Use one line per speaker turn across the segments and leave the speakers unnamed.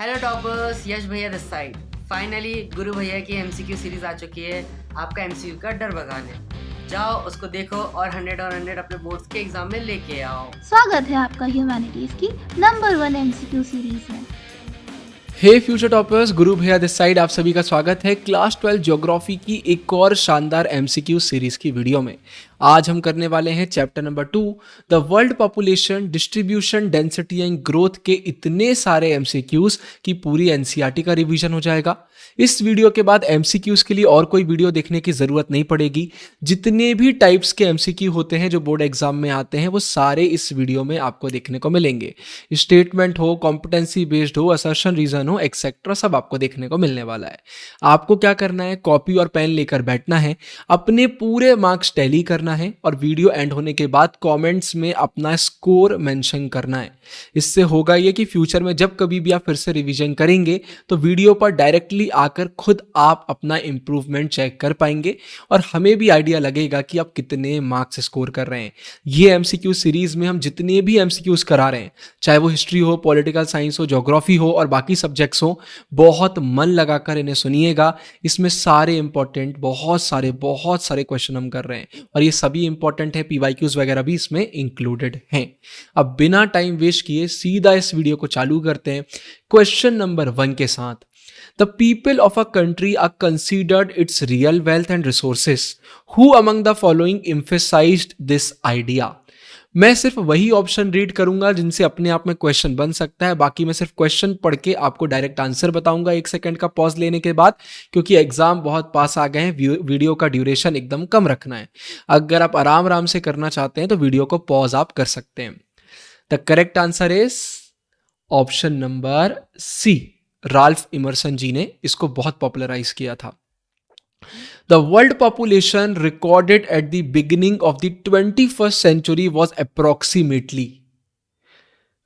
Hello toppers, यश भैया this side. Finally गुरु भैया की एमसीक्यू सीरीज आ चुकी है आपका एमसीक्यू का डर भगाने। जाओ उसको देखो और 100 और 100 अपने बोर्ड्स के एग्जाम में लेके आओ।
स्वागत है आपका ह्यूमैनिटीज की नंबर 1 एमसीक्यू सीरीज में।
हे फ्यूचर टॉपर्स, गुरु भैया दिस साइड आप सभी का स्वागत है क्लास 12 ज्योग्राफी की एक और शानदार एमसीक्यू सीरीज की वीडियो में। आज हम करने वाले हैं chapter number 2 the world population distribution density and growth के इतने सारे एमसीक्यूज की पूरी एनसीईआरटी का रिवीजन हो जाएगा। इस वीडियो के बाद एमसीक्यूज के लिए और कोई वीडियो देखने की जरूरत नहीं पड़ेगी। जितने भी टाइप्स के एमसीक्यू होते हैं जो बोर्ड एग्जाम में आते हैं वो सारे इस वीडियो में आपको देखने को मिलेंगे। स्टेटमेंट हो, कॉम्पिटेंसी बेस्ड हो, असर्शन रीजन हो, एक्सेट्रा सब आपको देखने को मिलने वाला है। आपको क्या करना है, कॉपी और पेन लेकर बैठना है, अपने पूरे मार्क्स टैली करना है और वीडियो एंड होने के बाद कमेंट्स में अपना स्कोर मेंशन करना है। इससे होगा ये कि फ्यूचर में जब कभी भी आप फिर से रिवीजन करेंगे तो वीडियो पर डायरेक्टली आकर खुद आप अपना इंप्रूवमेंट चेक कर पाएंगे और हमें भी आइडिया लगेगा कि आप कितने मार्क्स स्कोर कर रहे हैं। ये एमसीक्यू सीरीज में हम जितने भी एमसीक्यूज करा रहे हैं, चाहे वो हिस्ट्री हो, पॉलिटिकल साइंस हो, ज्योग्राफी हो और बाकी सब्जेक्ट्स हो, बहुत मन लगाकर इन्हें सुनिएगा। इसमें सारे इंपॉर्टेंट बहुत सारे क्वेश्चन हम कर रहे हैं और ये सभी इंपॉर्टेंट है, पीवाईक्यूज वगैरह भी इसमें इंक्लूडेड हैं। अब बिना टाइम वेस्ट किए सीधा इस वीडियो को चालू करते हैं क्वेश्चन नंबर 1 के साथ। The people of a country are considered its real wealth and resources, who among the following emphasized this idea. मैं सिर्फ वही ऑप्शन रीड करूंगा जिनसे अपने आप में क्वेश्चन बन सकता है, बाकी मैं सिर्फ क्वेश्चन पढ़ के आपको डायरेक्ट आंसर बताऊंगा 1 सेकंड का पॉज लेने के बाद, क्योंकि एग्जाम बहुत पास आ गए हैं। वीडियो का ड्यूरेशन एकदम कम रखना है। अगर आप आराम आराम से करना चाहते हैं तो वीडियो को पॉज आप कर सकते हैं। The correct answer is option number C. Ralph Emerson ji ने इसको बहुत पॉपुलराइज किया था। The world population recorded at the beginning of the 21st century was approximately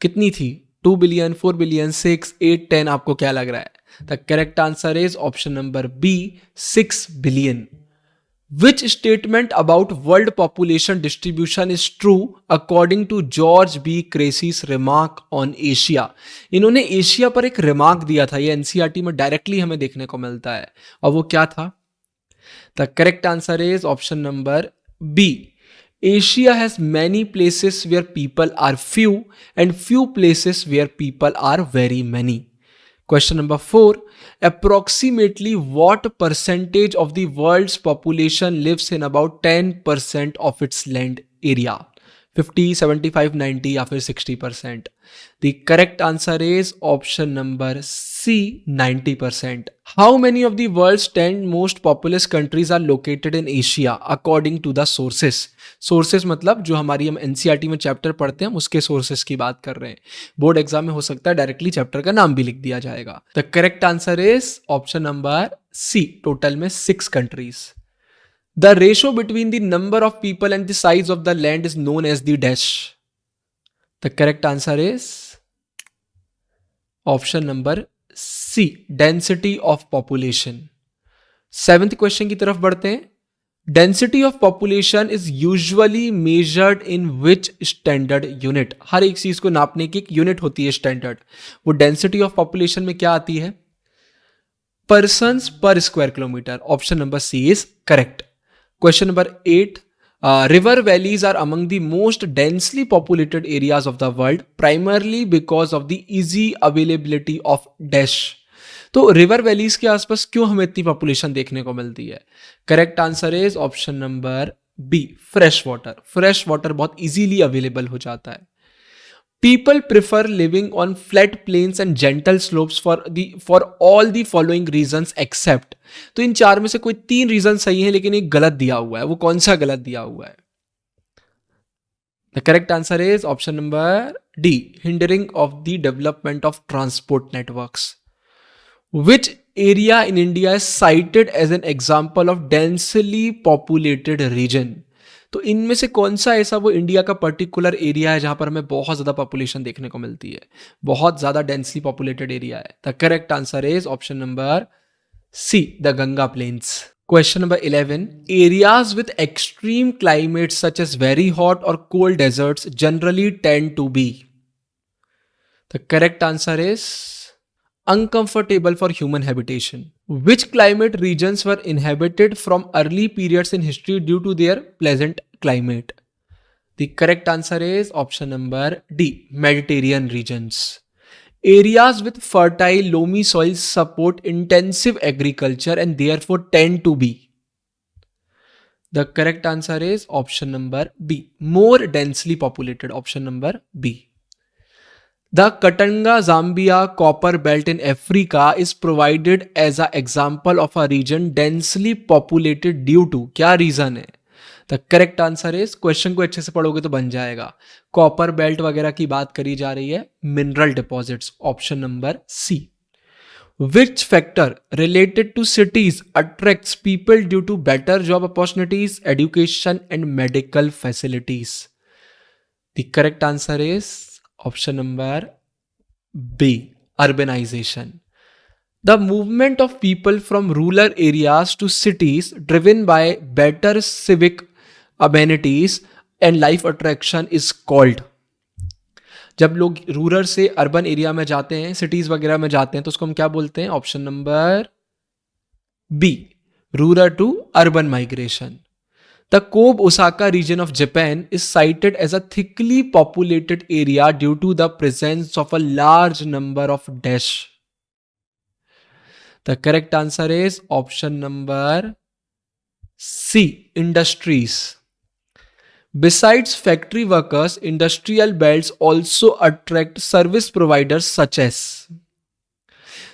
कितनी थी? 2 बिलियन, 4 बिलियन, 6, 8, 10? आपको क्या लग रहा है? The correct answer is option number B, 6 billion. Which statement about world population distribution is true according to George B. Creasy's remark on Asia? इन्होंने Asia पर एक रिमार्क दिया था, ये एनसीईआरटी में डायरेक्टली हमें देखने को मिलता है और वो क्या था? The correct answer is option number B. Asia has many places where people are few and few places where people are very many. Question number 4. Approximately what percentage of the world's population lives in about 10% of its land area? 50, 75, 90 या फिर 60%? The correct answer is option number C, 90%. How many of the world's 10 most populous countries are located in Asia according to the sources? Sources मतलब जो हमारी हम NCERT में chapter पढ़ते हैं हम उसके सोर्सेस की बात कर रहे हैं। बोर्ड एग्जाम में हो सकता है डायरेक्टली चैप्टर का नाम भी लिख दिया जाएगा। The correct answer is option number C, total में 6 countries. The ratio between the number of people and the size of the land is known as the dash. The correct answer is option number C, density of population. 7th question की तरफ बढ़ते हैं। Density of population is usually measured in which standard unit? हर एक चीज को नापने की एक यूनिट होती है स्टैंडर्ड। वो density of population में क्या आती है? Persons per square kilometer. Option number C is correct. Question number 8. River valleys are among the most densely populated areas of the world, primarily because of the easy availability of dash. तो river valleys के आसपास क्यों हमें इतनी population देखने को मिलती है? Correct answer is option number B, fresh water. Fresh water बहुत इजीली अवेलेबल हो जाता है। People prefer living on flat plains and gentle slopes for all the following reasons except. तो इन 4 में से कोई 3 रीजन सही है लेकिन एक गलत दिया हुआ है। वो कौन सा गलत दिया हुआ है? The correct answer is option number D, hindering of the development of transport networks. Which area in India is cited as an example of densely populated region? तो इनमें से कौन सा ऐसा वो इंडिया का पर्टिकुलर एरिया है जहां पर हमें बहुत ज्यादा पॉपुलेशन देखने को मिलती है, बहुत ज्यादा डेंसली पॉपुलेटेड एरिया है? The correct answer is option number C, the Ganga plains. Question number 11. Areas with extreme climate such as very hot और cold deserts generally tend to be. The correct answer is uncomfortable for human habitation. Which climate regions were inhabited from early periods in history due to their pleasant climate? The correct answer is option number D, Mediterranean regions. Areas with fertile loamy soils support intensive agriculture and therefore tend to be. The correct answer is option number B, more densely populated. Option number B. The Katanga Zambia copper belt in Africa is provided as an example of a region densely populated due to. क्या reason है? The correct answer is, question को अच्छे से पढ़ोगे तो बन जाएगा, copper belt वगैरह की बात करी जा रही है, mineral deposits. Option number C. Which factor related to cities attracts people due to better job opportunities, education and medical facilities? The correct answer is option number B, urbanization. The movement of people from rural areas to cities driven by better civic amenities and life attraction is called. जब लोग rural से urban area में जाते हैं, cities वगैरह में जाते हैं, तो उसको हम क्या बोलते हैं? Option number B, rural to urban migration. The Kobe Osaka region of Japan is cited as a thickly populated area due to the presence of a large number of dash. The correct answer is option number C, industries. Besides factory workers, industrial belts also attract service providers such as.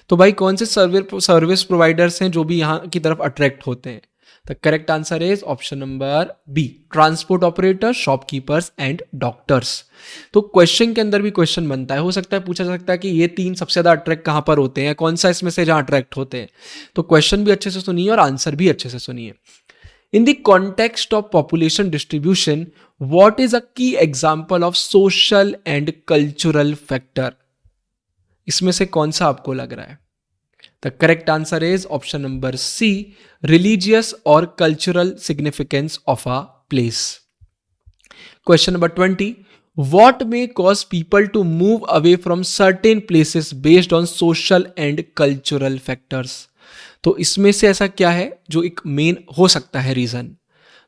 तो भाई कौन से service providers हैं जो भी यहाँ की तरफ अट्रैक्ट होते हैं? The correct answer is option number B, transport operator, shopkeepers and doctors. तो क्वेश्चन के अंदर भी क्वेश्चन बनता है, हो सकता है पूछा जा सकता है कि ये तीन सबसे ज्यादा अट्रैक्ट कहाँ पर होते हैं, कौन सा इसमें से जहाँ अट्रैक्ट होते हैं. तो क्वेश्चन भी अच्छे से सुनिए और आंसर भी अच्छे से सुनिए. In the context of population distribution, what is a key example of social and cultural factor? इसमें से कौन सा आपको लग रहा है? The correct answer is option number C, religious or cultural significance of a place. Question number 20. What may cause people to move away from certain places based on social and cultural factors? तो इसमें से ऐसा क्या है जो एक main हो सकता है reason?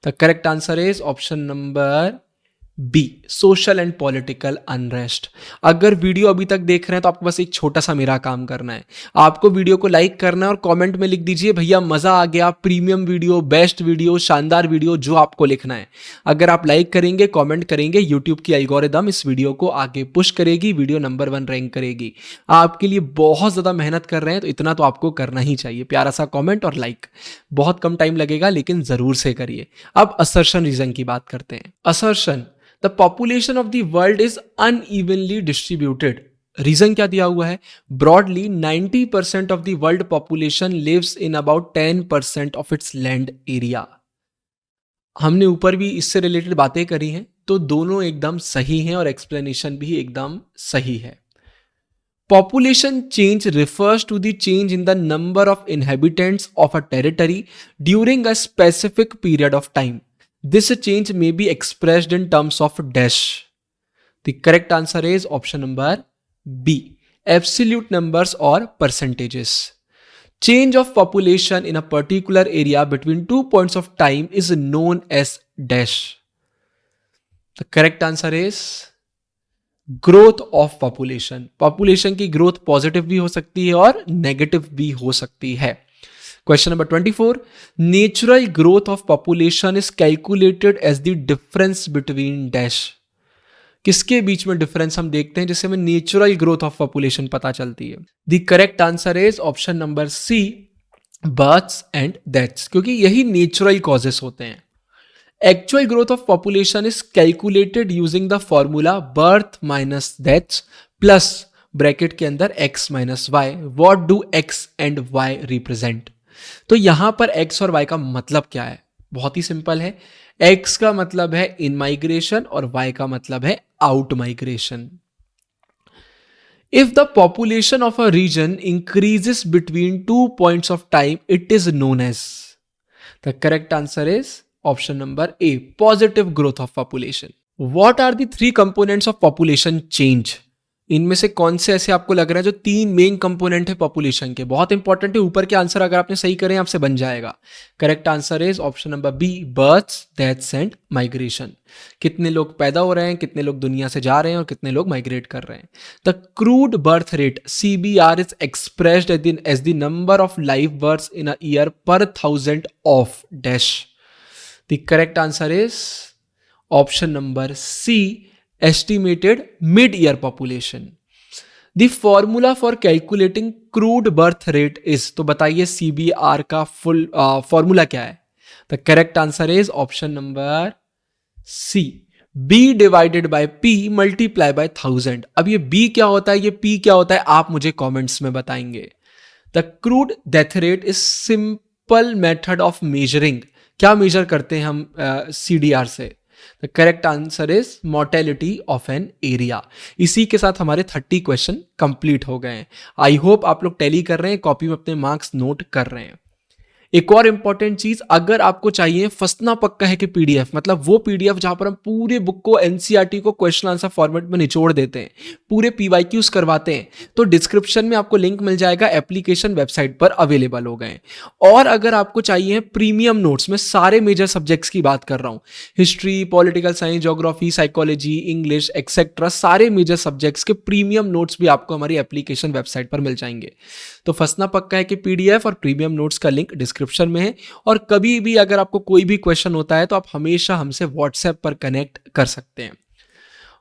The correct answer is option number B, social and political unrest. अगर वीडियो अभी तक देख रहे हैं तो आपको बस एक छोटा सा मेरा काम करना है, आपको वीडियो को लाइक करना है और कमेंट में लिख दीजिए भैया मजा आ गया, प्रीमियम वीडियो, बेस्ट वीडियो, शानदार वीडियो, जो आपको लिखना है. अगर आप लाइक करेंगे, कमेंट करेंगे, यूट्यूब की एल्गोरिदम इस वीडियो को आगे पुश करेगी, वीडियो नंबर 1 रैंक करेगी. आपके लिए बहुत ज्यादा मेहनत कर रहे हैं तो इतना तो आपको करना ही चाहिए, प्यारा सा कॉमेंट और लाइक. बहुत कम टाइम लगेगा लेकिन जरूर से करिए. अब असर्शन रीजन की बात करते हैं. Assertion, the population of the world is unevenly distributed. Reason क्या दिया हुआ है? Broadly 90% of the world population lives in about 10% of its land area. हमने ऊपर भी इससे रिलेटेड बातें करी हैं, तो दोनों एकदम सही हैं और एक्सप्लेनेशन भी एकदम सही है. Population change refers to the change in the number of inhabitants of a territory during a specific period of time. This change may be expressed in terms of dash. The correct answer is option number B, absolute numbers or percentages. Change of population in a particular area between 2 points of time is known as dash. The correct answer is growth of population. Population की growth positive भी हो सकती है और negative भी हो सकती है. Question number 24. Natural growth of population is calculated as the difference between dash. किसके बीच में डिफरेंस हम देखते हैं जिससे हमें नेचुरल ग्रोथ ऑफ पॉपुलेशन पता चलती है? The correct answer is option number C, births and deaths, क्योंकि यही नेचुरल कॉजेस होते हैं. Actual growth of population is calculated using the formula birth minus deaths plus bracket के अंदर x minus y. What do x and y represent? तो यहां पर x और y का मतलब क्या है? बहुत ही सिंपल है. x का मतलब है इन माइग्रेशन और y का मतलब है out migration. If the population of a region increases between 2 points of time it is known as. The correct answer is option number A, positive growth of population. What are the 3 components of population change? इनमें से कौन से ऐसे आपको लग रहा है जो 3 मेन कंपोनेंट है पॉपुलेशन के? बहुत इंपॉर्टेंट है, ऊपर के आंसर अगर आपने सही करें आपसे बन जाएगा। Correct answer is option number B, births, deaths and migration. कितने लोग पैदा हो रहे हैं, कितने लोग दुनिया से जा रहे हैं और कितने लोग माइग्रेट कर रहे हैं। The crude birth rate CBR is expressed as the number of live births in a year per 1000 of dash. The correct answer is option number C, estimated mid-year population. The formula for calculating crude birth rate is, तो बताइए CBR का full formula क्या है? The correct answer is option number C, B divided by P multiply by 1000. अब ये B क्या होता है, ये P क्या होता है, आप मुझे कमेंट्स में बताएंगे। The crude death rate is simple method of measuring. क्या मेजर करते हैं हम CDR से? The correct answer is mortality of an area. इसी के साथ हमारे 30 क्वेश्चन कंप्लीट हो गए हैं। आई होप आप लोग टैली कर रहे हैं, कॉपी में अपने मार्क्स नोट कर रहे हैं। एक और इंपॉर्टेंट चीज, अगर आपको चाहिए फंसना पक्का है कि PDF, मतलब वो PDF जहां पर हम पूरे बुक को NCERT को क्वेश्चन आंसर फॉर्मेट में निचोड़ देते हैं, पूरे PYQs करवाते हैं, तो डिस्क्रिप्शन में आपको लिंक मिल जाएगा, एप्लीकेशन वेबसाइट पर अवेलेबल हो गए। और अगर आपको चाहिए प्रीमियम नोट्स, में सारे मेजर सब्जेक्ट्स की बात कर रहा हूं, history, political science, geography, psychology, English etcetera, सारे मेजर सब्जेक्ट्स के प्रीमियम नोट्स भी आपको हमारी एप्लीकेशन वेबसाइट पर मिल जाएंगे। तो फंसना पक्का है कि PDF और प्रीमियम नोट्स का लिंक डिस्क्रिप्शन में है। और कभी भी अगर आपको कोई भी क्वेश्चन होता है तो आप हमेशा हमसे WhatsApp पर कनेक्ट कर सकते हैं।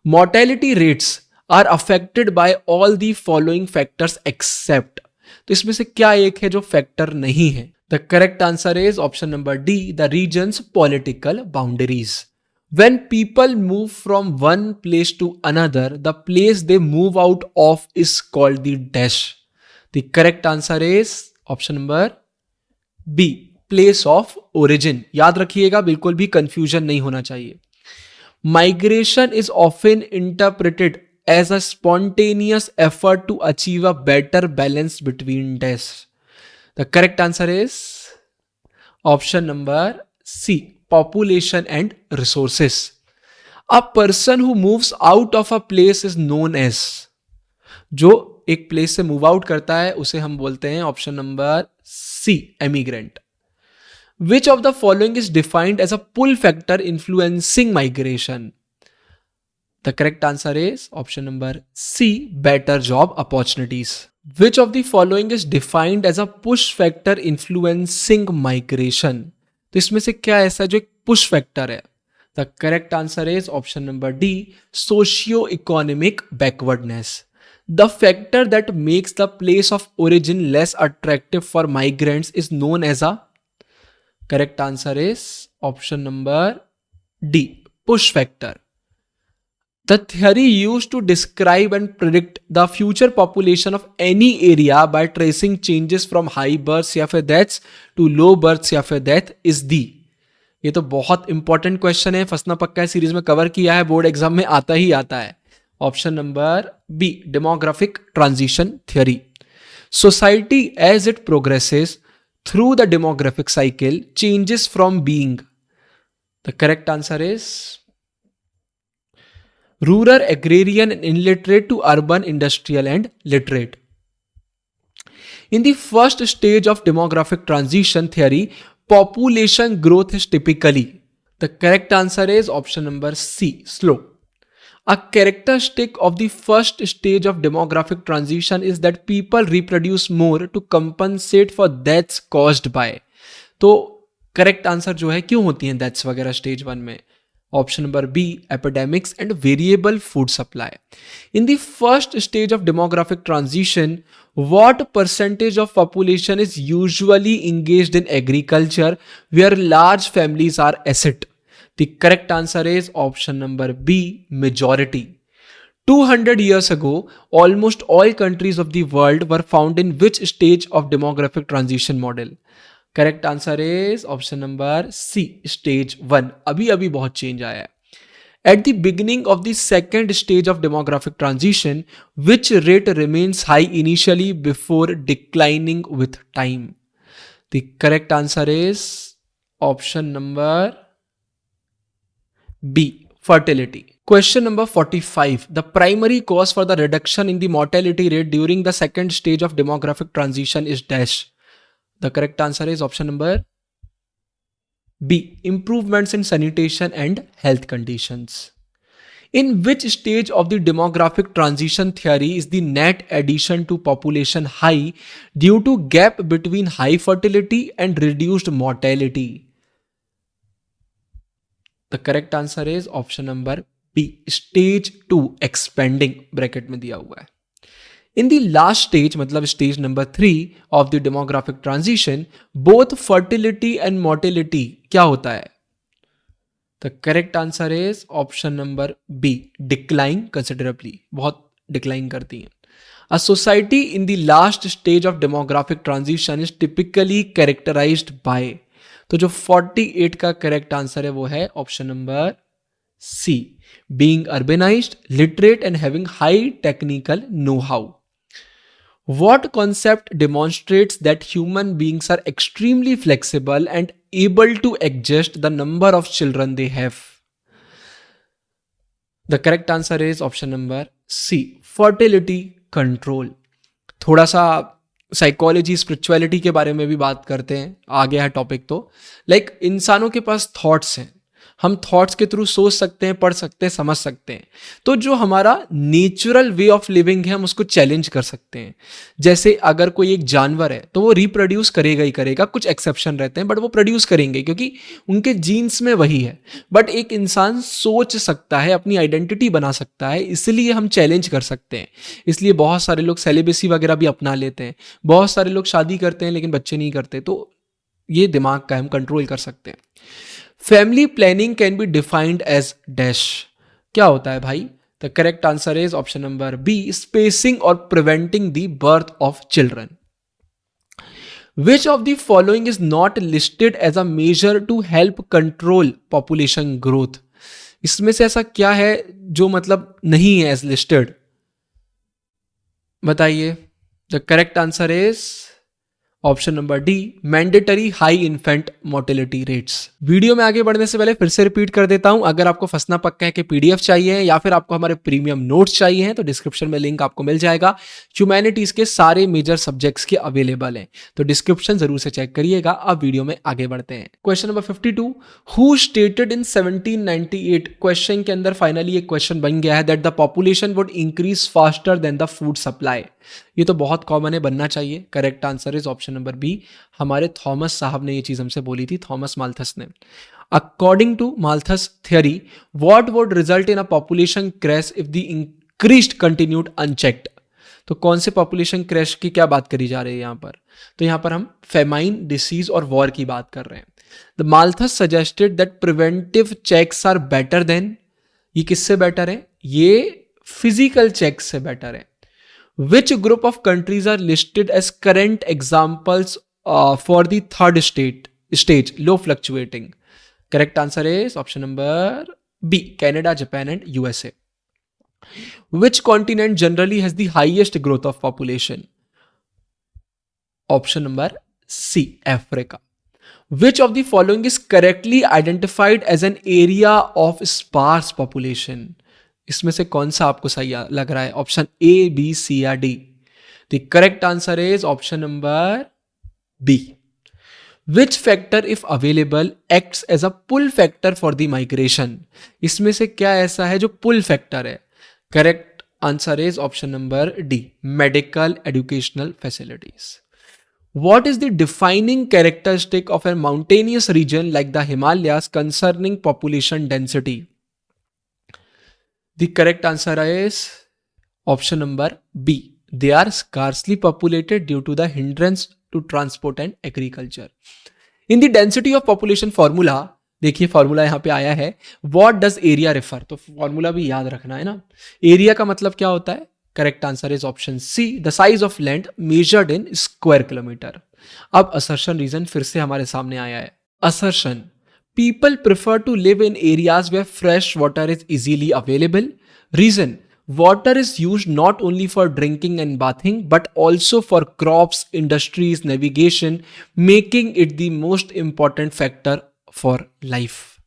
Mortality rates are affected by all the following factors except, तो इसमें से क्या एक है जो फैक्टर नहीं है? The correct answer is option number D, the reasons political boundaries. When people move from one place to another, the place they move out of is called the dash. The correct answer is option number B, place of origin. याद रखिएगा, बिल्कुल भी confusion नहीं होना चाहिए। Migration is often interpreted as a spontaneous effort to achieve a better balance between dash. The correct answer is option number C, population and resources. A person who moves out of a place is known as, जो एक place से move out करता है उसे हम बोलते हैं option number C, emigrant. Which of the following is defined as a pull factor influencing migration? The correct answer is option number C, better job opportunities. Which of the following is defined as a push factor influencing migration? तो इसमें से क्या ऐसा है जो एक push factor है? The correct answer is option number D, socio economic backwardness. The factor that makes the place of origin less attractive for migrants is known as a, correct answer is option number D, push factor. The theory used to describe and predict the future population of any area by tracing changes from high births या फिर deaths to low births या फिर death is the, ये तो बहुत important question है, फंसना पक्का है सीरीज में कवर किया है, बोर्ड एग्जाम में आता ही आता है। Option number B, demographic transition theory. Society as it progresses through the demographic cycle changes from being. The correct answer is rural, agrarian and illiterate to urban, industrial and literate. In the first stage of demographic transition theory, population growth is typically, the correct answer is option number C, slow. A characteristic of the first stage of demographic transition is that people reproduce more to compensate for deaths caused by, तो correct answer जो है क्यों होती हैं deaths वगैरह stage 1 में? Option number B, epidemics and variable food supply. In the first stage of demographic transition, what percentage of population is usually engaged in agriculture where large families are asset? The correct answer is option number B, majority. 200 years ago, almost all countries of the world were found in which stage of demographic transition model? Correct answer is option number C, stage 1। अभी अभी बहुत change आया है। At the beginning of the second stage of demographic transition which rate remains high initially before declining with time? The correct answer is option number B, fertility. Question number 45. The primary cause for the reduction in the mortality rate during the second stage of demographic transition is dash. The correct answer is option number B. Improvements in sanitation and health conditions. In which stage of the demographic transition theory is the net addition to population high due to gap between high fertility and reduced mortality? The correct answer is option number B. Stage 2 expanding bracket में दिया हुआ है. In the last stage मतलब stage number 3 of the demographic transition, both fertility and mortality क्या होता है? The correct answer is option number B. Decline considerably. बहुत decline करती हैं. A society in the last stage of demographic transition is typically characterized by. तो जो 48 का correct answer है वो है option number C. Being urbanised, literate and having high technical know how. What concept demonstrates that human beings are extremely flexible and able to adjust the number of children they have? The correct answer is option number C. Fertility control. थोड़ा सा psychology spirituality के बारे में भी बात करते हैं, आगे है टॉपिक. तो इंसानों के पास थॉट्स हैं, हम थॉट्स के थ्रू सोच सकते हैं, पढ़ सकते हैं, समझ सकते हैं. तो जो हमारा नेचुरल वे ऑफ लिविंग है हम उसको चैलेंज कर सकते हैं. जैसे अगर कोई एक जानवर है तो वो रिप्रोड्यूस करेगा ही करेगा, कुछ एक्सेप्शन रहते हैं बट वो प्रोड्यूस करेंगे क्योंकि उनके जीन्स में वही है. बट एक इंसान सोच सकता है, अपनी आइडेंटिटी बना सकता है, इसलिए हम चैलेंज कर सकते हैं. इसलिए बहुत सारे लोग सेलिबेसी वगैरह भी अपना लेते हैं, बहुत सारे लोग शादी करते हैं लेकिन बच्चे नहीं करते. तो ये दिमाग का हम कंट्रोल कर सकते हैं. Family planning can be defined as dash. क्या होता है भाई? The correct answer is option number B. Spacing और preventing the birth of children. Which of the following is not listed as a measure to help control population growth. इसमें से ऐसा क्या है जो मतलब नहीं है एज लिस्टेड? बताइए. The correct answer is option number D. Mandatory high infant mortality rates. Video में आगे बढ़ने से पहले फिर से रिपीट कर देता हूं, अगर आपको फंसना पक्का है कि पीडीएफ चाहिए या फिर आपको हमारे प्रीमियम नोट्स चाहिए हैं तो डिस्क्रिप्शन में लिंक आपको मिल जाएगा. ह्यूमैनिटीज के सारे मेजर सब्जेक्ट्स के अवेलेबल हैं, तो डिस्क्रिप्शन जरूर से चेक करिएगा. अब वीडियो में आगे बढ़ते हैं. Question number 52. Who stated in 1798. Question के अंदर फाइनली एक क्वेश्चन बन गया है that the population would increase faster than the food supply. ये तो बहुत कॉमन है, बनना चाहिए. Correct answer is option number B. हमारे थॉमस साहब ने ये चीज हमसे बोली थी, थॉमस माल्थस ने. According to Malthus theory, what would result in a population crash if the increased continued unchecked. तो कौन से पॉपुलेशन क्रैश की क्या बात करी जा रही है यहाँ पर? तो यहाँ पर हम फेमाइन, डिसीज और वॉर की बात कर रहे हैं. The Malthus suggested that preventive checks are better than. ये किससे बेटर है? ये फिजिकल चेक से बेटर है. Which group of countries are listed as current examples for the third stage, low fluctuating? Correct answer is option number B. Canada, Japan and USA. Which continent generally has the highest growth of population? Option number C. Africa. Which of the following is correctly identified as an area of sparse population? इसमें से कौन सा आपको सही लग रहा है? Option A, B, C या D? The correct answer is option number B. Which factor if available acts as a pull factor for the migration. इसमें से क्या ऐसा है जो पुल फैक्टर है? Correct answer is option number D. Medical educational facilities. What is the defining characteristic of a mountainous region like the Himalayas concerning population density? The correct answer is option number B. They are scarcely populated due to the hindrance to transport and agriculture. In the density of population formula, देखिए formula यहाँ पे आया है. What does area refer? तो formula भी याद रखना है ना. एरिया का मतलब क्या होता है? Correct answer is option C. The size of land measured in square kilometre. अब असर्शन रीजन फिर से हमारे सामने आया है. Assertion: people prefer to live in areas where fresh water is easily available. Reason: water is used not only for drinking and bathing but also for crops, industries, navigation, making it the most important factor for life.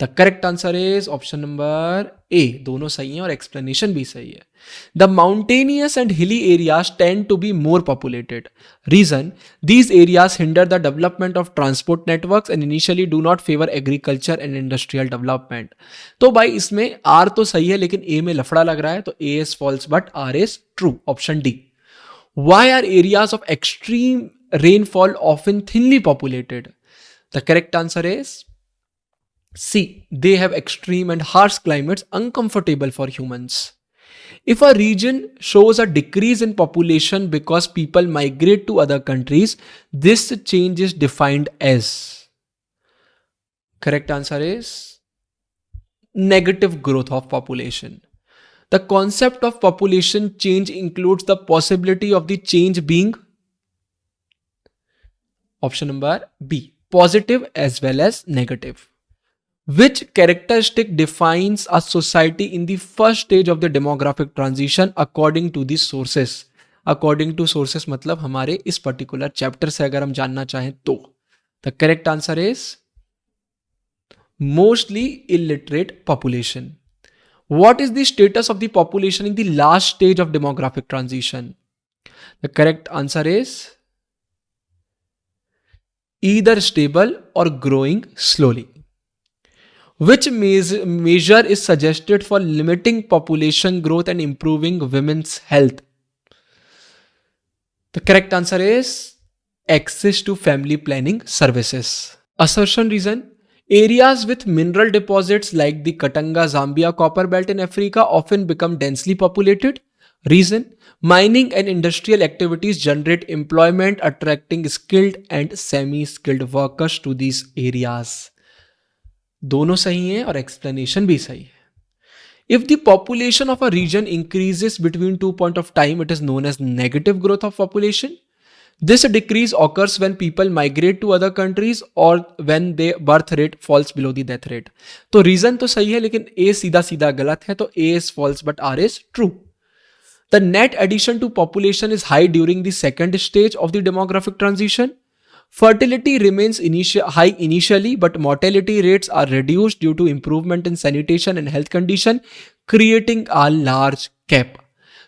The correct answer is option number A, दोनों सही हैं और explanation भी सही है. The mountainous and hilly areas tend to be more populated. Reason, these areas hinder the development of transport networks and initially do not favour agriculture and industrial development. तो भाई इसमें आर तो सही है लेकिन ए में लफड़ा लग रहा है, तो A is false but R is true. Option D. Why are areas of extreme rainfall often thinly populated? The correct answer is C. They have extreme and harsh climates uncomfortable for humans. If a region shows a decrease in population because people migrate to other countries, this change is defined as. Correct answer is negative growth of population. The concept of population change includes the possibility of the change being option number B, positive as well as negative. Which characteristic defines a society in the first stage of the demographic transition according to the sources? According to sources मतलब हमारे इस particular chapter से अगर हम जानना चाहें तो the correct answer is mostly illiterate population. What is the status of the population in the last stage of demographic transition? The correct answer is either stable or growing slowly. Which measure is suggested for limiting population growth and improving women's health? The correct answer is access to family planning services. Assertion reason. Areas with mineral deposits like the Katanga Zambia copper belt in Africa often become densely populated. Reason, mining and industrial activities generate employment, attracting skilled and semi-skilled workers to these areas. दोनों सही हैं और explanation भी सही है. If the population of a region increases between 2 points of time, it is known as negative growth of population. This decrease occurs when people migrate to other countries or when their birth rate falls below the death rate. तो reason तो सही है लेकिन ए सीधा सीधा गलत है, तो A is false but R is true. The net addition to population is high during the second stage of the demographic transition. Fertility remains high initially, but mortality rates are reduced due to improvement in sanitation and health condition, creating a large gap.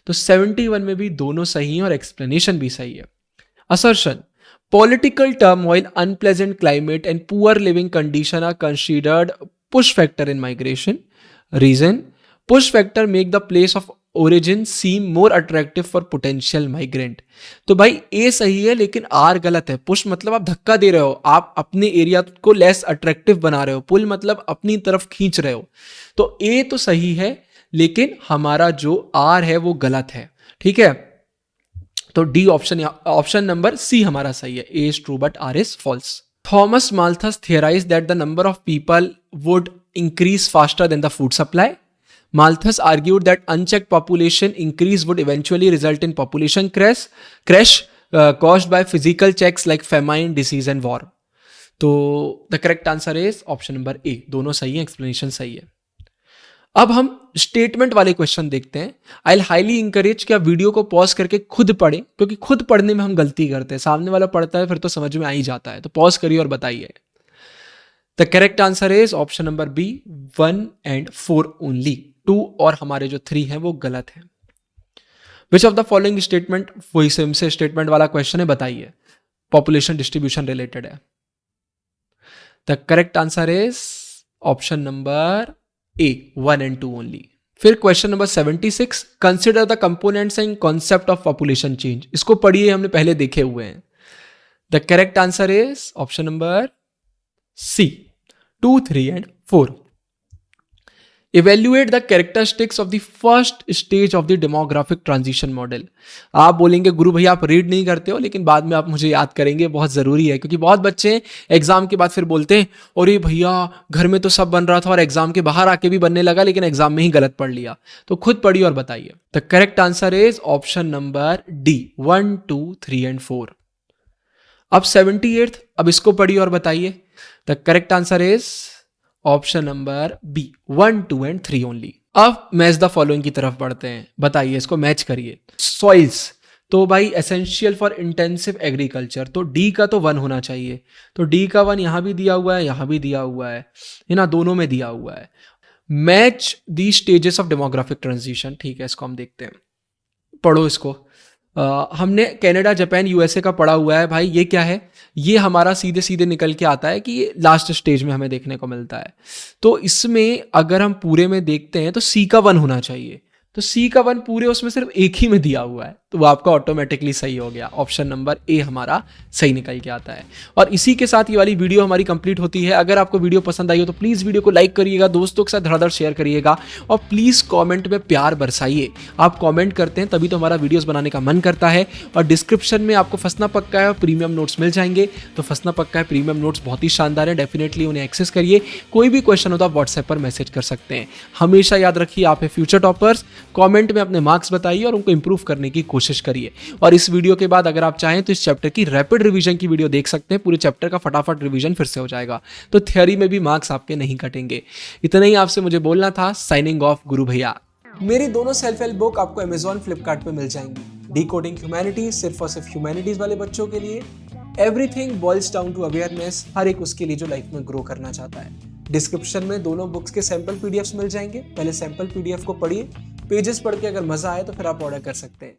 तो 71 में भी दोनों सही हैं और explanation भी सही है. Assertion: political turmoil, unpleasant climate, and poor living condition are considered push factor in migration. Reason: push factor make the place of origin seem more attractive for potential migrant. तो भाई ए सही है लेकिन आर गलत है. पुश मतलब आप धक्का दे रहे हो, आप अपने एरिया को लेस अट्रैक्टिव बना रहे हो. पुल मतलब अपनी तरफ खींच रहे हो. तो ए तो सही है लेकिन हमारा जो आर है वो गलत है. ठीक है, तो डी ऑप्शन नंबर सी हमारा सही है. A is true but R is false. Thomas Malthus theorised that the number of people would increase faster than the food supply. Malthus argued that unchecked population increase would eventually result in population crash caused by physical checks like famine, disease and war. तो the correct answer is option number A. दोनों सही हैं, explanation सही है. अब हम statement वाले question देखते हैं. आई हाईली इंकरेज कि आप वीडियो को पॉज करके खुद पढ़ें, क्योंकि खुद पढ़ने में हम गलती करते हैं. सामने वाला पढ़ता है फिर तो समझ में आ ही जाता है. तो पॉज करिए और बताइए. The correct answer is option number B, 1 and 4 only. 2 और हमारे जो 3 हैं वो गलत है. Which of the following statement, वही सेम से स्टेटमेंट वाला क्वेश्चन है, बताइए. पॉपुलेशन डिस्ट्रीब्यूशन रिलेटेड है. The correct answer is option number A, 1 and 2 only. फिर question number 76, consider the components and concept of population change. इसको पढ़िए, हमने पहले देखे हुए हैं. The correct answer is option number C, 2, 3 and 4. Evaluate the characteristics of the first stage of the demographic transition model. आप बोलेंगे गुरु भैया आप रीड नहीं करते हो, लेकिन बाद में आप मुझे याद करेंगे, बहुत ज़रूरी है. क्योंकि बहुत बच्चे एग्जाम के बाद फिर बोलते हैं और ये भैया घर में तो सब बन रहा था और एग्जाम के बाहर आके भी बनने लगा, लेकिन एग्जाम में ही गलत पढ़ लिया. तो खुद पढ़िए और बताइए. The correct answer is option number D, 1, 2, 3 and 4. अब 78th, अब इसको पढ़िए और बताइए. The correct answer is option number B, 1, 2 and 3 only. अब मैच द फॉलोइंग की तरफ बढ़ते हैं. बताइए, इसको मैच करिए. सॉइल्स, तो भाई एसेंशियल फॉर इंटेंसिव एग्रीकल्चर, तो डी का तो 1 होना चाहिए। तो डी का 1 यहाँ भी दिया हुआ है, यहाँ भी दिया हुआ है ना, दोनों में दिया हुआ है। Match the stages of demographic transition, ठीक है, इसको हम देखते हैं, पढ़ो इसको। हमने कनाडा, जापान, यूएसए का पढ़ा हुआ है भाई। ये क्या है? ये हमारा सीधे सीधे निकल के आता है कि ये लास्ट स्टेज में हमें देखने को मिलता है। तो इसमें अगर हम पूरे में देखते हैं तो सी का 1 होना चाहिए। तो सी का 1 पूरे उसमें सिर्फ एक ही में दिया हुआ है, तो वो आपका ऑटोमेटिकली सही हो गया। ऑप्शन नंबर ए हमारा सही निकल के आता है। और इसी के साथ ये वाली वीडियो हमारी कंप्लीट होती है। अगर आपको वीडियो पसंद आई हो तो प्लीज़ वीडियो को लाइक करिएगा, दोस्तों के साथ धड़ाधड़ शेयर करिएगा और प्लीज़ कमेंट में प्यार बरसाइए। आप कमेंट करते हैं तभी तो हमारा वीडियोस बनाने का मन करता है। और डिस्क्रिप्शन में आपको फंसना पक्का है और प्रीमियम नोट्स मिल जाएंगे। तो फंसना पक्का है, प्रीमियम नोट्स बहुत ही शानदार है, डेफिनेटली उन्हें एक्सेस करिए। कोई भी क्वेश्चन हो तो आप व्हाट्सएप पर मैसेज कर सकते हैं। हमेशा याद रखिए, आप है फ्यूचर टॉपर्स। कॉमेंट में अपने मार्क्स बताइए और उनको इंप्रूव करने की कोशिश करिए। और इस वीडियो के बाद अगर आप चाहें तो इस चैप्टर की रैपिड रिवीजन की वीडियो देख सकते हैं। पूरे चैप्टर का फटाफट रिवीजन फिर से हो जाएगा, तो थ्योरी में भी मार्क्स आपके नहीं कटेंगे। इतना ही आपसे मुझे बोलना था। साइनिंग ऑफ, गुरु भैया। मेरी दोनों सेल्फ हेल्प बुक आपको अमेजॉन, फ्लिपकार्ट पे मिल जाएंगी। डिकोडिंग ह्यूमैनिटीज सिर्फ और सिर्फ ह्यूमैनिटीज वाले बच्चों के लिए। Everything boils down to awareness, हर एक उसके लिए जो लाइफ में ग्रो करना चाहता है। डिस्क्रिप्शन में दोनों बुक्स के सैंपल पीडीएफ्स मिल जाएंगे। पहले सैंपल पीडीएफ को पढ़िए, पेजेस पढ़ के अगर मजा आए तो फिर आप ऑर्डर कर सकते हैं।